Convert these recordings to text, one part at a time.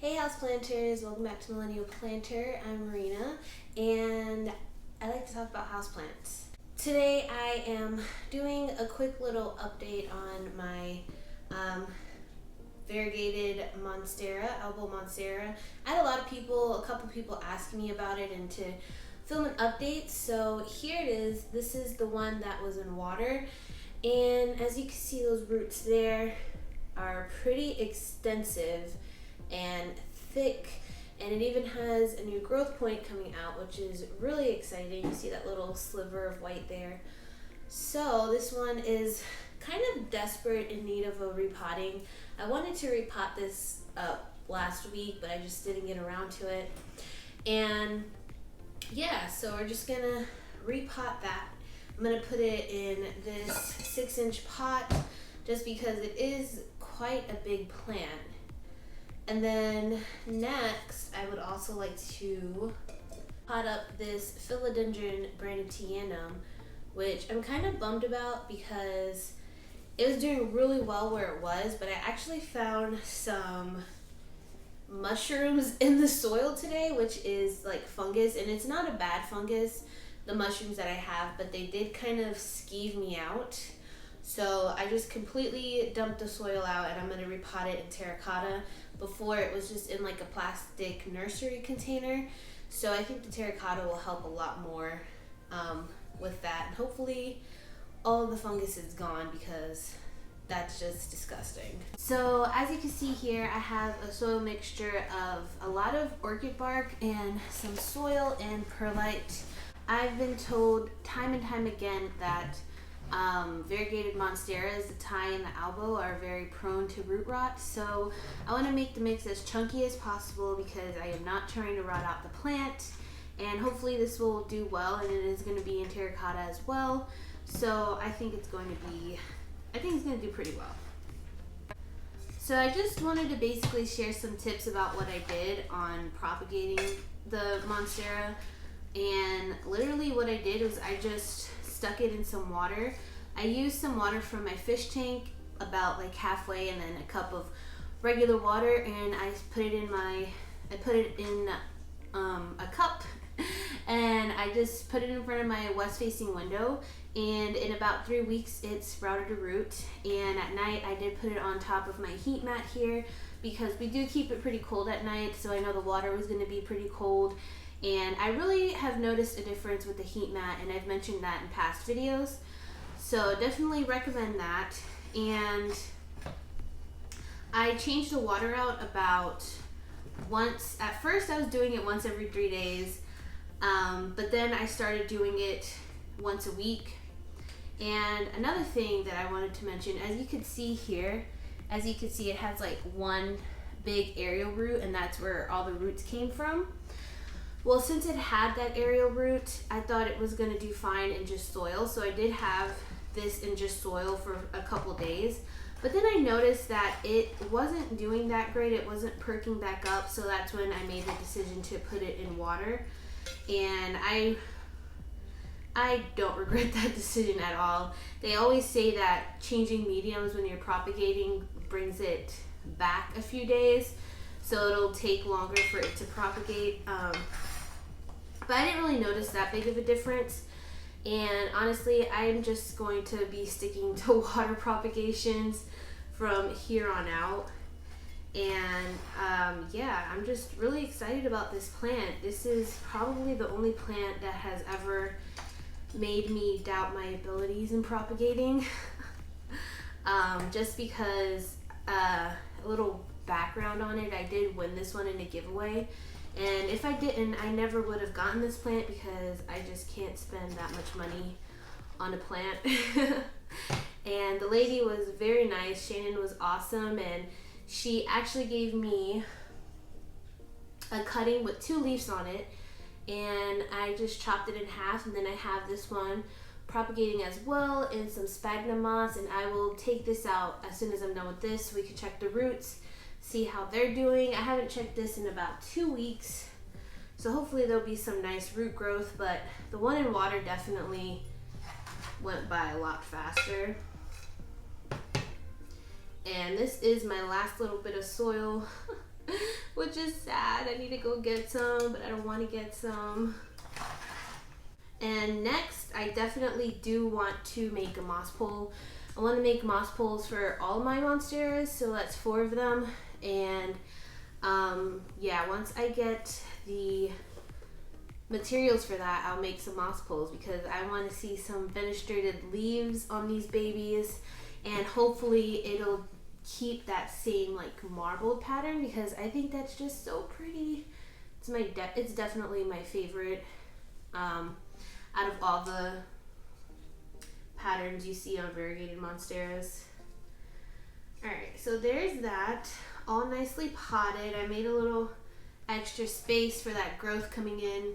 Hey houseplanters, welcome back to Millennial Planter. I'm Marina and I like to talk about houseplants. Today I am doing a quick little update on my variegated Monstera, elbow Monstera. I had a couple people asking me about it and to film an update, so here it is. This is the one that was in water, and as you can see, those roots there are pretty extensive and thick, and it even has a new growth point coming out, which is really exciting. You see that little sliver of white there. So this one is kind of desperate in need of a repotting. I wanted to repot this up last week, but I just didn't get around to it. And yeah, so we're just gonna repot that. I'm gonna put it in this 6-inch pot just because it is quite a big plant. And then next, I would also like to pot up this philodendron bratianum, which I'm kind of bummed about because it was doing really well where it was, but I actually found some mushrooms in the soil today, which is like fungus, and it's not a bad fungus, the mushrooms that I have, but they did kind of skeeve me out. So I just completely dumped the soil out, and I'm going to repot it in terracotta. Before it was just in like a plastic nursery container. So I think the terracotta will help a lot more with that. And hopefully all of the fungus is gone because that's just disgusting. So as you can see here, I have a soil mixture of a lot of orchid bark and some soil and perlite. I've been told time and time again that variegated monsteras, the tie and the elbow, are very prone to root rot. So I want to make the mix as chunky as possible because I am not trying to rot out the plant, and hopefully this will do well, and it is going to be in terracotta as well. So I think it's going to do pretty well. So I just wanted to basically share some tips about what I did on propagating the monstera, and literally what I did was I just stuck it in some water. I used some water from my fish tank, about like halfway, and then a cup of regular water, and I put it in a cup, and I just put it in front of my west facing window, and in about 3 weeks it sprouted a root. And at night I did put it on top of my heat mat here because we do keep it pretty cold at night, so I know the water was going to be pretty cold. And I really have noticed a difference with the heat mat, and I've mentioned that in past videos. So definitely recommend that. And I changed the water out about once. At first I was doing it once every 3 days, but then I started doing it once a week. And another thing that I wanted to mention, as you can see here, it has like one big aerial root, and that's where all the roots came from. Well, since it had that aerial root, I thought it was going to do fine in just soil. So I did have this in just soil for a couple days. But then I noticed that it wasn't doing that great. It wasn't perking back up. So that's when I made the decision to put it in water. And I don't regret that decision at all. They always say that changing mediums when you're propagating brings it back a few days. So it'll take longer for it to propagate. But I didn't really notice that big of a difference, and honestly I'm just going to be sticking to water propagations from here on out. And yeah, I'm just really excited about this plant. This is probably the only plant that has ever made me doubt my abilities in propagating. Just because a little background on it, I did win this one in a giveaway. And if I didn't, I never would have gotten this plant because I just can't spend that much money on a plant. And the lady was very nice. Shannon was awesome, and she actually gave me a cutting with 2 leaves on it, and I just chopped it in half, and then I have this one propagating as well in some sphagnum moss, and I will take this out as soon as I'm done with this so we can check the roots, see how they're doing. I haven't checked this in about 2 weeks, so hopefully there'll be some nice root growth, but the one in water definitely went by a lot faster. And this is my last little bit of soil, which which is sad. I need to go get some, but I don't want to get some. And next, I definitely do want to make a moss pole. I want to make moss poles for all of my monsteras, so that's 4 of them. And yeah, once I get the materials for that, I'll make some moss poles because I want to see some fenestrated leaves on these babies, and hopefully it'll keep that same like marbled pattern because I think that's just so pretty. It's definitely my favorite out of all the patterns you see on variegated monsteras. Alright, so there's that, all nicely potted. I made a little extra space for that growth coming in,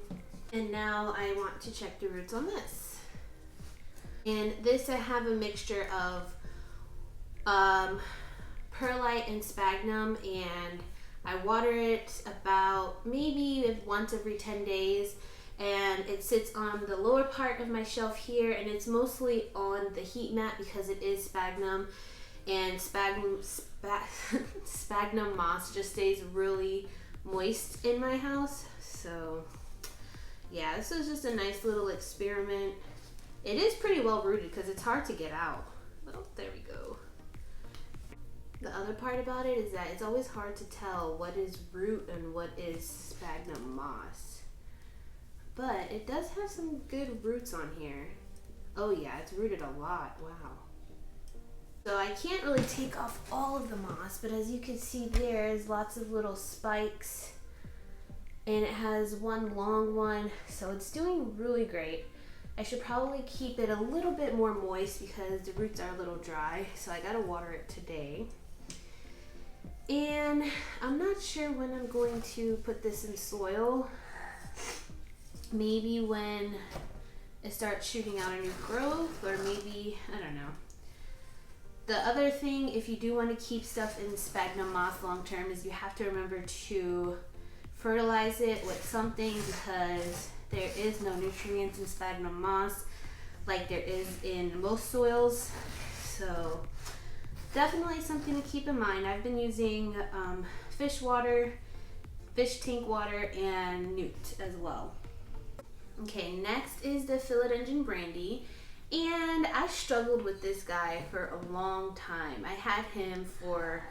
and now I want to check the roots on this. And this I have a mixture of perlite and sphagnum, and I water it about maybe once every 10 days, and it sits on the lower part of my shelf here, and it's mostly on the heat mat because it is sphagnum, and sphagnum moss just stays really moist in my house. So yeah, this is just a nice little experiment. It is pretty well rooted because it's hard to get out. Oh, there we go. The other part about it is that it's always hard to tell what is root and what is sphagnum moss. But it does have some good roots on here. Oh yeah, it's rooted a lot, wow. So I can't really take off all of the moss, but as you can see there's lots of little spikes, and it has one long one, so it's doing really great. I should probably keep it a little bit more moist because the roots are a little dry, so I gotta water it today. And I'm not sure when I'm going to put this in soil. Maybe when it starts shooting out a new growth, or maybe, I don't know. The other thing, if you do want to keep stuff in sphagnum moss long term, is you have to remember to fertilize it with something because there is no nutrients in sphagnum moss like there is in most soils. So definitely something to keep in mind. I've been using fish water, fish tank water, and newt as well. Okay, next is the philodendron brandy, and I struggled with this guy for a long time. I had him for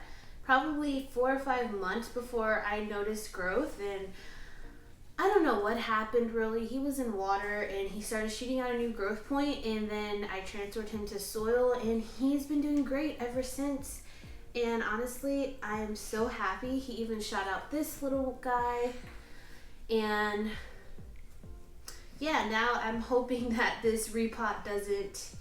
probably 4 or 5 months before I noticed growth, and I don't know what happened really. He was in water and he started shooting out a new growth point, and then I transferred him to soil, and he's been doing great ever since. And honestly, I am so happy. He even shot out this little guy, and yeah, now I'm hoping that this repot doesn't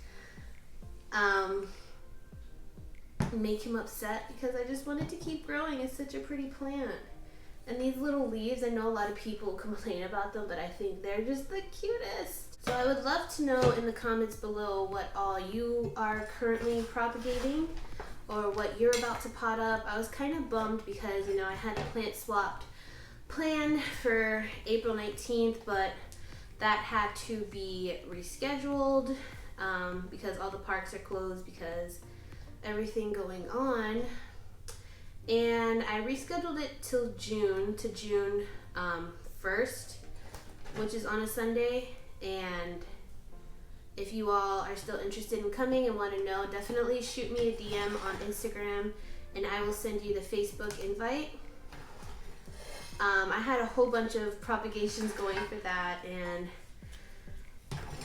make him upset because I just want it to keep growing. It's such a pretty plant. And these little leaves, I know a lot of people complain about them, but I think they're just the cutest. So I would love to know in the comments below what all you are currently propagating or what you're about to pot up. I was kind of bummed because, you know, I had a plant swapped plan for April 19th, but that had to be rescheduled because all the parks are closed because everything going on. And I rescheduled it till June 1st, which is on a Sunday. And if you all are still interested in coming and want to know, definitely shoot me a DM on Instagram and I will send you the Facebook invite. I had a whole bunch of propagations going for that, and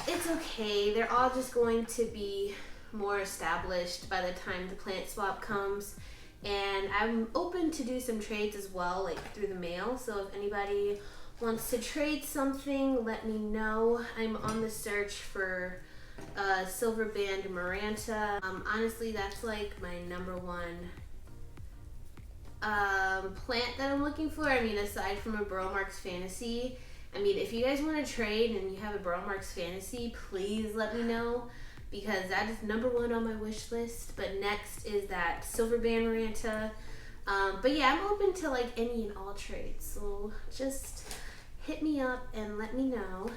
it's okay. They're all just going to be more established by the time the plant swap comes. And I'm open to do some trades as well, like through the mail. So if anybody wants to trade something, let me know. I'm on the search for silver band maranta. Honestly, that's like my #1 plant that I'm looking for. I mean, aside from a Burl Marks Fantasy. I mean, if you guys want to trade and you have a Burl Marks Fantasy, please let me know, because that is #1 on my wish list. But next is that silver band maranta. But yeah, I'm open to like any and all trades, so just hit me up and let me know.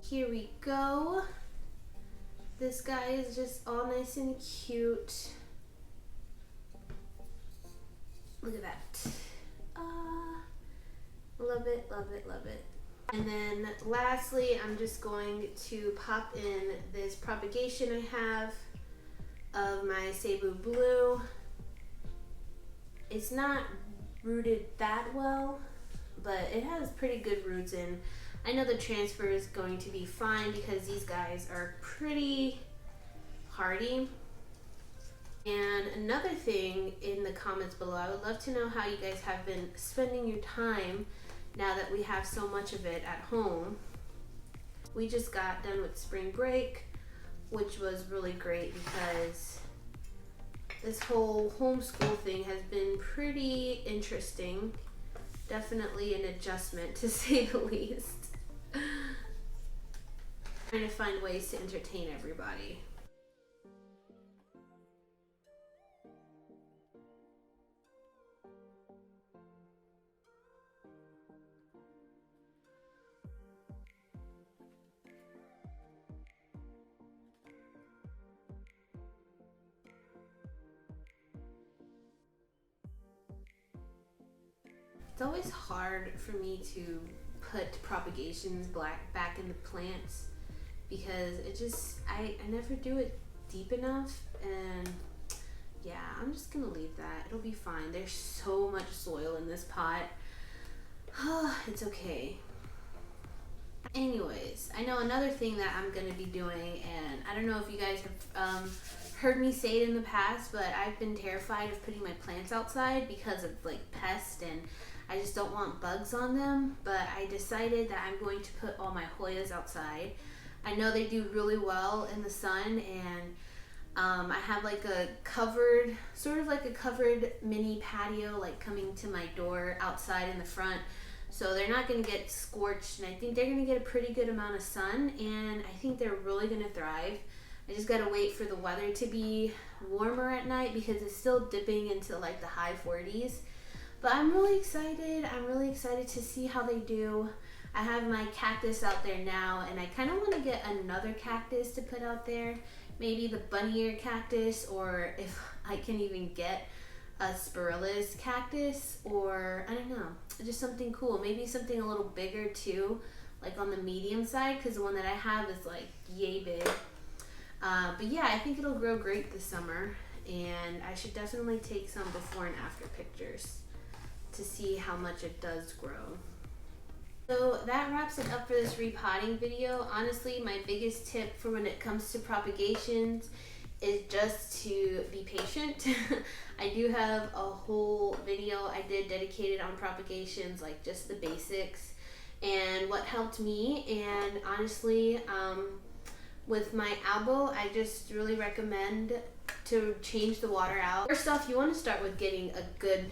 Here we go. This guy is just all nice and cute. Look at that. Love it, love it, love it. And then lastly, I'm just going to pop in this propagation I have of my Cebu Blue. It's not rooted that well, but it has pretty good roots in. I know the transfer is going to be fine because these guys are pretty hardy. And another thing in the comments below, I would love to know how you guys have been spending your time now that we have so much of it at home. We just got done with spring break, which was really great because this whole homeschool thing has been pretty interesting. Definitely an adjustment, to say the least. Trying to find ways to entertain everybody. It's always hard for me to put propagations back in the plants because I never do it deep enough, and yeah, I'm just gonna leave that. It'll be fine. There's so much soil in this pot. It's okay. Anyways, I know another thing that I'm gonna be doing, and I don't know if you guys have heard me say it in the past, but I've been terrified of putting my plants outside because of like pests, and I just don't want bugs on them. But I decided that I'm going to put all my Hoyas outside. I know they do really well in the sun, and I have like a covered, sort of like a covered mini patio like coming to my door outside in the front. So they're not going to get scorched, and I think they're going to get a pretty good amount of sun, and I think they're really going to thrive. I just got to wait for the weather to be warmer at night because it's still dipping into like the high 40s. But I'm really excited. I'm really excited to see how they do. I have my cactus out there now, and I kind of want to get another cactus to put out there. Maybe the bunny ear cactus, or if I can even get a spirillus cactus, or I don't know, just something cool. Maybe something a little bigger too, like on the medium side, because the one that I have is like yay big. But yeah, I think it'll grow great this summer, and I should definitely take some before and after pictures to see how much it does grow. So that wraps it up for this repotting video. Honestly, my biggest tip for when it comes to propagations is just to be patient. I do have a whole video I did dedicated on propagations, like just the basics and what helped me. And honestly, with my albo, I just really recommend to change the water out. First off, you want to start with getting a good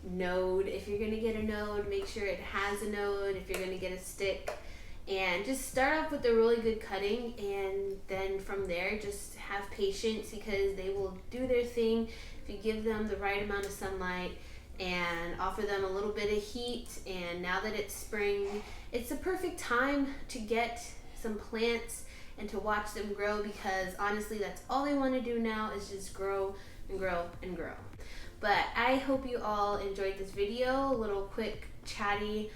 node. If you're going to get a node, make sure it has a node. If you're going to get a stick, and just start off with a really good cutting, and then from there just have patience because they will do their thing if you give them the right amount of sunlight and offer them a little bit of heat. And now that it's spring, it's the perfect time to get some plants and to watch them grow, because honestly that's all they want to do now is just grow and grow and grow. But I hope you all enjoyed this video, a little quick chatty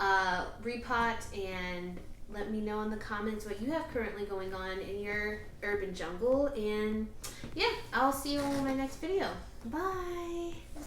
repot, and let me know in the comments what you have currently going on in your urban jungle. And yeah, I'll see you in my next video. Bye.